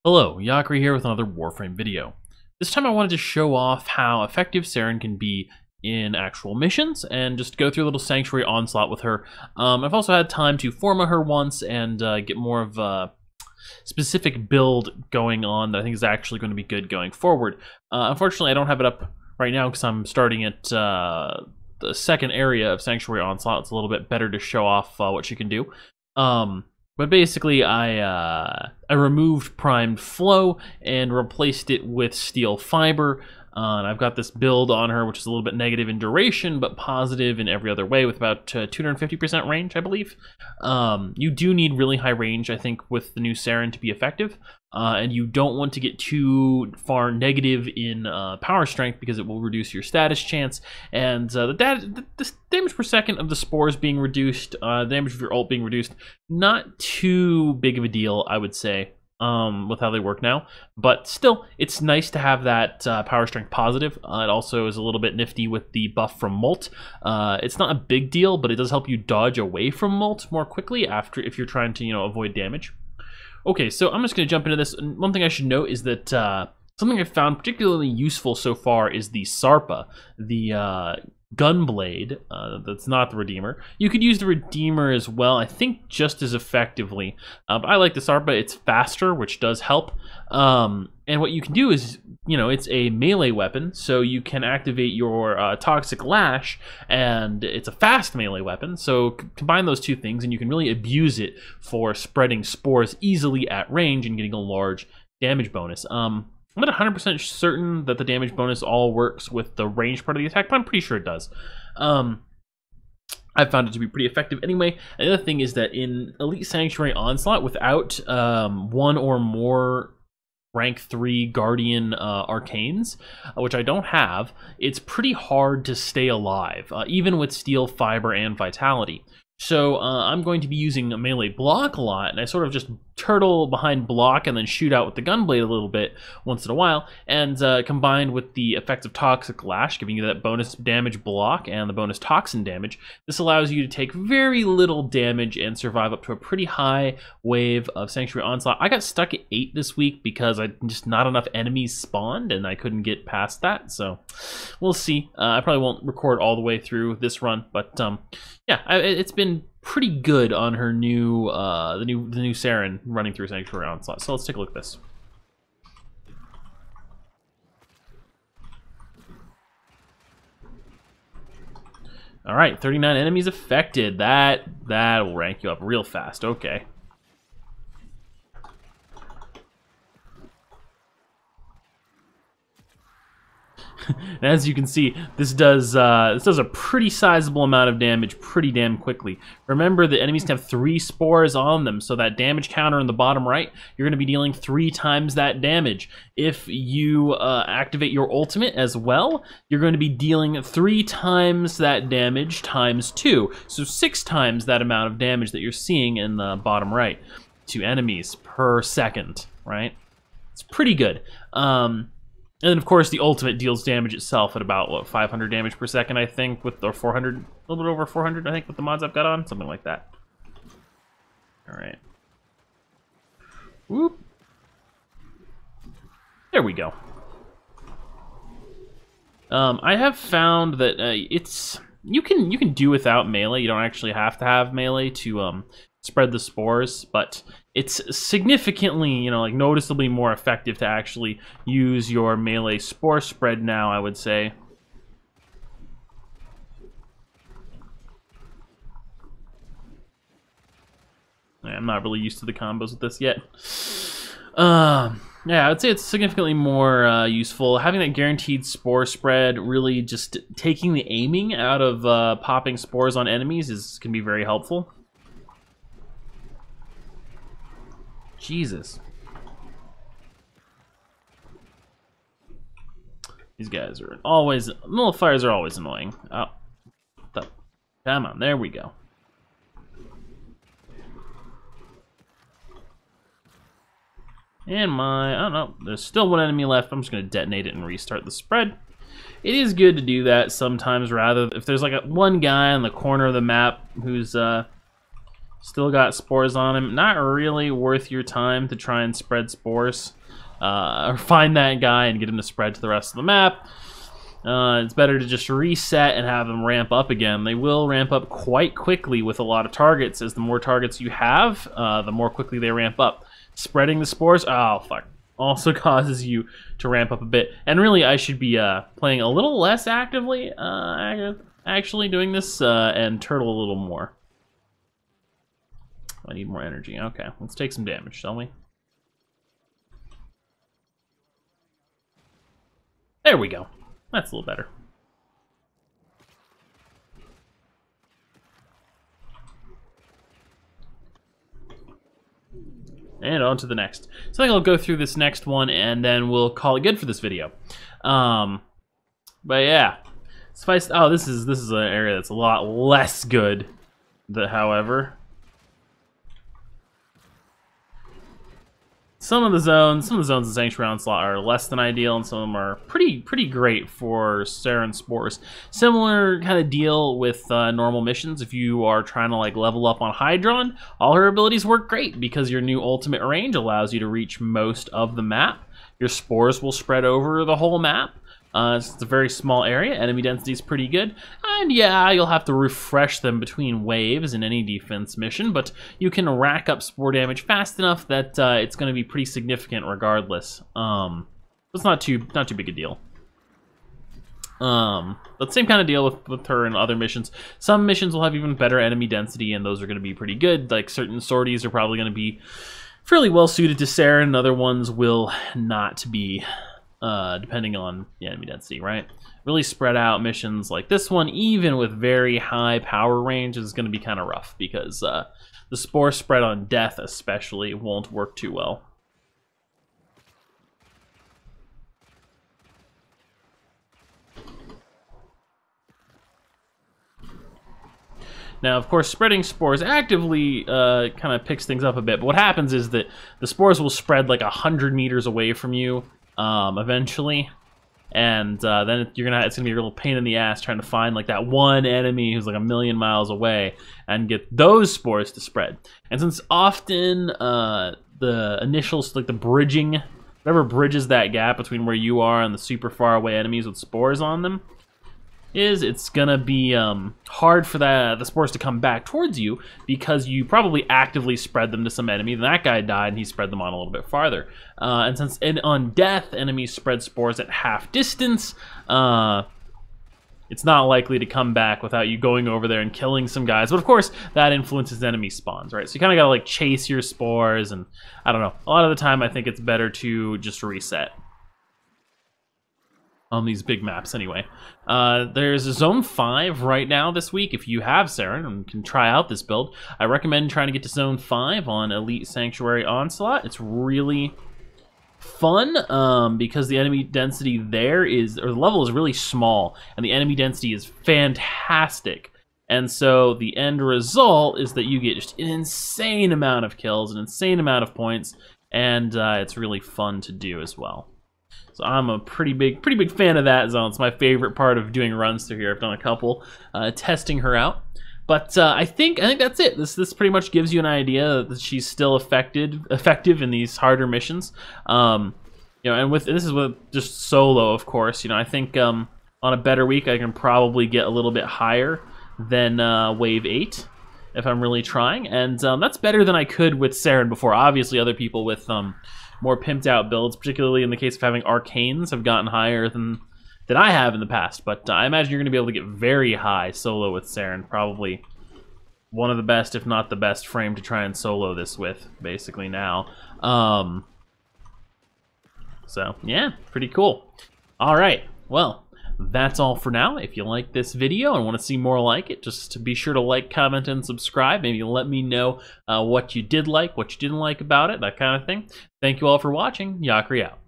Hello, Yakri here with another Warframe video. This time I wanted to show off how effective Saryn can be in actual missions and just go through a little Sanctuary Onslaught with her. I've also had time to forma her once and get more of a specific build going on that I think is actually going to be good going forward. Unfortunately, I don't have it up right now because I'm starting at the second area of Sanctuary Onslaught. It's a little bit better to show off what she can do. But basically, I removed primed flow and replaced it with steel fiber. And I've got this build on her, which is a little bit negative in duration, but positive in every other way, with about 250% range, I believe. You do need really high range, I think, with the new Saryn to be effective. And you don't want to get too far negative in power strength because it will reduce your status chance. And the damage per second of the spores being reduced, the damage of your ult being reduced, not too big of a deal, I would say. With how they work now, but still, it's nice to have that power strength positive. It also is a little bit nifty with the buff from Molt. It's not a big deal, but it does help you dodge away from Molt more quickly after if you're trying to, avoid damage. Okay, so I'm just going to jump into this. And one thing I should note is that something I've found particularly useful so far is the Sarpa, the Gunblade. That's not the Redeemer. You could use the Redeemer as well, I think just as effectively. But I like the Sarpa. It's faster, which does help. And what you can do is, it's a melee weapon, so you can activate your Toxic Lash, and it's a fast melee weapon. So combine those two things, and you can really abuse it for spreading spores easily at range and getting a large damage bonus. I'm not 100% certain that the damage bonus all works with the range part of the attack, but I'm pretty sure it does. I've found it to be pretty effective anyway. And the other thing is that in Elite Sanctuary Onslaught, without one or more rank 3 Guardian Arcanes, which I don't have, it's pretty hard to stay alive, even with Steel, Fiber, and Vitality. So I'm going to be using a melee block a lot, and I sort of just turtle behind block and then shoot out with the gunblade a little bit once in a while, and combined with the effects of Toxic Lash, giving you that bonus damage block and the bonus toxin damage, this allows you to take very little damage and survive up to a pretty high wave of Sanctuary Onslaught. I got stuck at 8 this week because just not enough enemies spawned, and I couldn't get past that, so we'll see. I probably won't record all the way through this run, but yeah, it's been pretty good on her new, the new Saryn running through Sanctuary Onslaught. So let's take a look at this. All right, 39 enemies affected. That will rank you up real fast. Okay. And as you can see, this does a pretty sizable amount of damage pretty damn quickly. Remember, the enemies can have 3 spores on them, so that damage counter in the bottom right, you're going to be dealing 3 times that damage. If you activate your ultimate as well, you're going to be dealing 3 times that damage times 2, so 6 times that amount of damage that you're seeing in the bottom right to enemies per second, right? It's pretty good. And then, of course, the ultimate deals damage itself at about, what, 500 damage per second, I think, or 400, a little bit over 400, I think, with the mods I've got on, something like that. All right. Whoop. There we go. I have found that you can do without melee. You don't actually have to have melee to spread the spores, but it's significantly, like noticeably more effective to actually use your melee spore spread now, I would say. I'm not really used to the combos with this yet. Yeah, I would say it's significantly more useful. Having that guaranteed spore spread, really just taking the aiming out of popping spores on enemies can be very helpful. Jesus. These guys are always, nullifiers are always annoying. Oh, come on, there we go. And I don't know, there's still one enemy left. I'm just gonna detonate it and restart the spread. It is good to do that sometimes, rather if there's like one guy on the corner of the map who's Still got spores on him. Not really worth your time to try and spread spores. Or find that guy and get him to spread to the rest of the map. It's better to just reset and have them ramp up again. They will ramp up quite quickly with a lot of targets. As the more targets you have, the more quickly they ramp up. Spreading the spores, oh fuck, also causes you to ramp up a bit. And really, I should be playing a little less actively, actually doing this, and turtle a little more. I need more energy. Okay, let's take some damage, shall we? There we go. That's a little better. And on to the next. So I think I'll go through this next one and then we'll call it good for this video. But yeah, suffice. Oh, this is an area that's a lot less good. However, some of the zones in Sanctuary Onslaught are less than ideal, and some of them are pretty great for Saryn spores. Similar kind of deal with normal missions. If you are trying to like level up on Hydron, all her abilities work great because your new ultimate range allows you to reach most of the map. Your spores will spread over the whole map. It's a very small area. Enemy density is pretty good. And yeah, you'll have to refresh them between waves in any defense mission, but you can rack up spore damage fast enough that it's going to be pretty significant regardless. It's not too big a deal. But same kind of deal with her and other missions. Some missions will have even better enemy density, and those are going to be pretty good. Like certain sorties are probably going to be fairly well suited to Saryn, and other ones will not be. Depending on the enemy density, right? Really spread out missions like this one, even with very high power range, is going to be kind of rough because the spore spread on death especially won't work too well. Now, of course, spreading spores actively kind of picks things up a bit, but what happens is that the spores will spread like 100 meters away from you eventually, and then it's gonna be a real pain in the ass trying to find like that one enemy who's like 1,000,000 miles away and get those spores to spread. And since often the initials, like the bridging, whatever bridges that gap between where you are and the super far away enemies with spores on them, it's gonna be hard for the spores to come back towards you because you probably actively spread them to some enemy. And that guy died and he spread them on a little bit farther. And since on death, enemies spread spores at half distance, it's not likely to come back without you going over there and killing some guys. But of course, that influences enemy spawns, right? So you kind of gotta like chase your spores, and I don't know. A lot of the time, I think it's better to just reset. On these big maps anyway. There's Zone 5 right now this week. If you have Saryn and can try out this build, I recommend trying to get to Zone 5 on Elite Sanctuary Onslaught. It's really fun because the enemy density there is, or the level is really small, and the enemy density is fantastic. And so the end result is that you get just an insane amount of kills, an insane amount of points, and it's really fun to do as well. So I'm a pretty big fan of that zone. It's my favorite part of doing runs through here. I've done a couple testing her out. But I think that's it. This pretty much gives you an idea that she's still effective in these harder missions. You know, and this is with just solo, of course. You know, I think on a better week I can probably get a little bit higher than Wave 8 if I'm really trying, and that's better than I could with Saryn before. Obviously, other people with more pimped out builds, particularly in the case of having arcanes, have gotten higher than I have in the past. But I imagine you're going to be able to get very high solo with Saryn. Probably one of the best, if not the best, frame to try and solo this with, basically now. So yeah, pretty cool. All right, well, that's all for now. If you like this video and want to see more like it, just be sure to like, comment, and subscribe. Maybe let me know what you did like, what you didn't like about it, that kind of thing. Thank you all for watching. Yakri out.